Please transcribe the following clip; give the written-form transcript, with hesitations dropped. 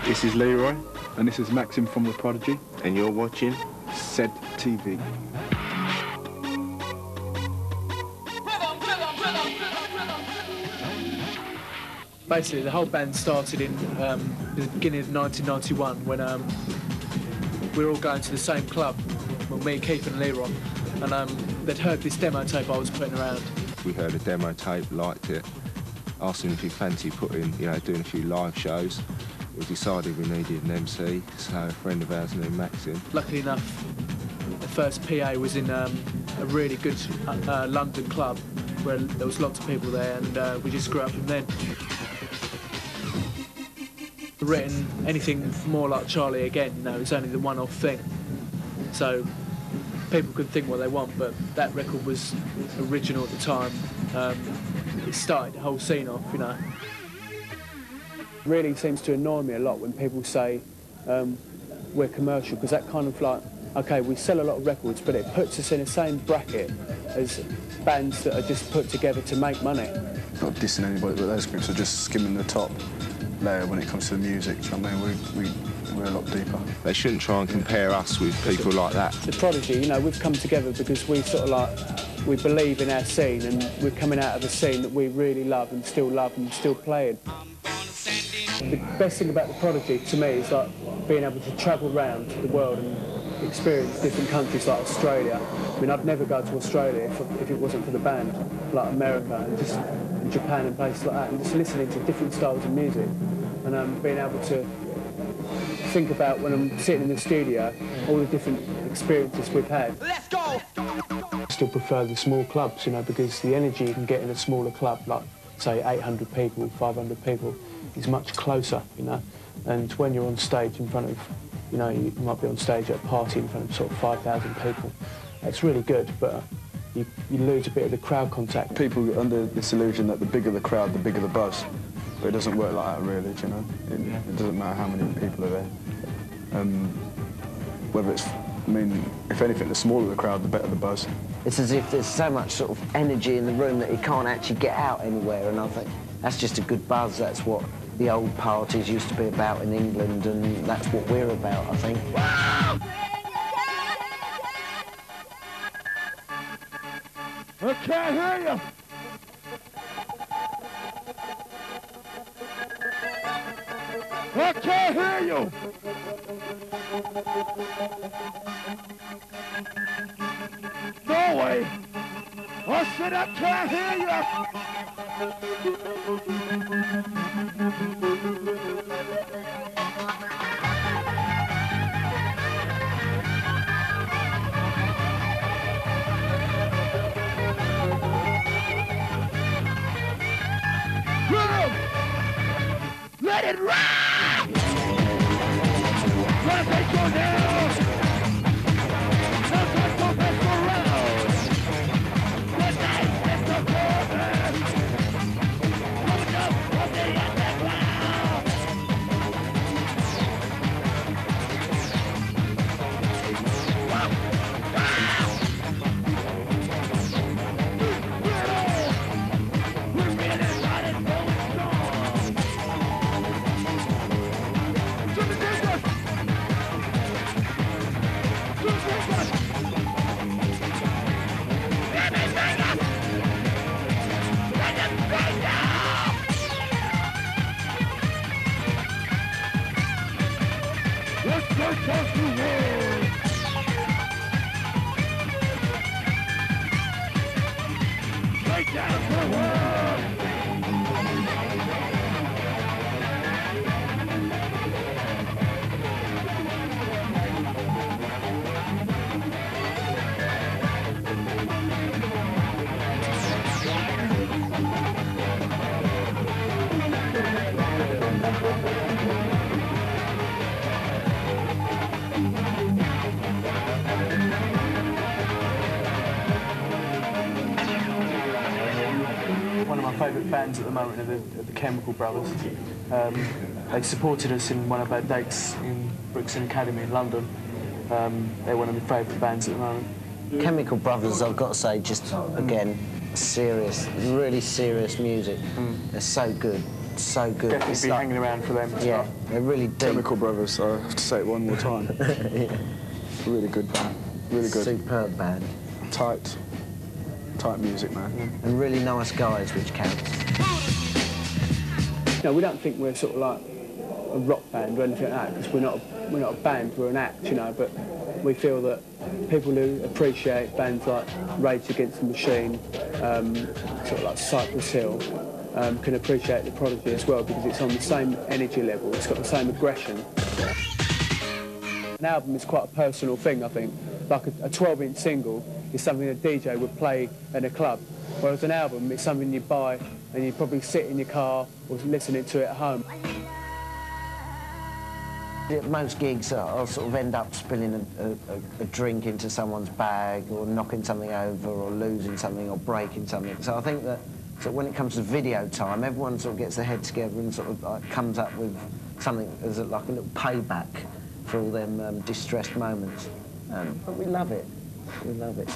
This is Leroy, and this is Maxim from the Prodigy. And you're watching ZTV. Basically, the whole band started in the beginning of 1991 when we were all going to the same club, well, me, Keith and Leroy, and they'd heard this demo tape I was putting around. We heard a demo tape, liked it, asked him if he fancied putting, doing a few live shows. We decided we needed an MC, so a friend of ours named Maxim. Luckily enough, the first PA was in a really good London club where there was lots of people there, and we just grew up from then. Written anything more like Charlie again, it's only the one-off thing. So people could think what they want, but that record was original at the time. It started the whole scene off, Really seems to annoy me a lot when people say we're commercial, because that kind of like, okay, we sell a lot of records, but it puts us in the same bracket as bands that are just put together to make money. Not dissing anybody, but those groups are just skimming the top layer when it comes to the music. Do you know what I mean? We're a lot deeper. They shouldn't try and compare us with people like that. The Prodigy, we've come together because we we believe in our scene, and we're coming out of a scene that we really love and still playing. The best thing about the Prodigy to me is like being able to travel around the world and experience different countries like Australia. I mean, I'd never go to Australia if it wasn't for the band, like America and just Japan and places like that, and just listening to different styles of music and being able to think about when I'm sitting in the studio all the different experiences we've had. Let's go! I still prefer the small clubs, because the energy you can get in a smaller club, like say 800 people, 500 people, is much closer, and when you're on stage in front of, you might be on stage at a party in front of sort of 5,000 people, it's really good, but you lose a bit of the crowd contact. People get under this illusion that the bigger the crowd, the bigger the buzz, but it doesn't work like that really, It doesn't matter how many people are there. Whether it's, if anything, the smaller the crowd, the better the buzz. It's as if there's so much sort of energy in the room that you can't actually get out anywhere, and I think that's just a good buzz. That's what the old parties used to be about in England, and that's what we're about, I think. I can't hear you! I can't hear you! Norway! I said I can't hear you! Let it rock! Wanna take your nails? Now let's go back around. Good night, Mr. Corbin. Coming up from the underground. Wow! Wow! We're really running going strong. Let's go across the world! Straight down to the world! One of my favourite bands at the moment are the Chemical Brothers. They supported us in one of our dates in Brixton Academy in London. They're one of my favourite bands at the moment. Chemical Brothers, I've got to say, just again, serious, really serious music. They're so good. It's so good. Definitely It's be like, hanging around for them. yeah, they're really deep. Chemical Brothers, so I have to say it one more time. Yeah. Really good band, really good. Superb band. Tight music, man. And really nice guys, which counts. No, we don't think we're sort of like a rock band or anything like that, because we're not a band, we're an act, you know, but we feel that people who appreciate bands like Rage Against the Machine, sort of like Cypress Hill, can appreciate the Prodigy as well, because it's on the same energy level, it's got the same aggression. An album is quite a personal thing, I think. Like a 12-inch single is something a DJ would play in a club, whereas an album is something you buy and you probably sit in your car or listening to it at home. At most gigs, I'll sort of end up spilling a drink into someone's bag, or knocking something over, or losing something, or breaking something. So I think that when it comes to video time, everyone sort of gets their head together and sort of like comes up with something as like a little payback for all them distressed moments. But we love it. We love it.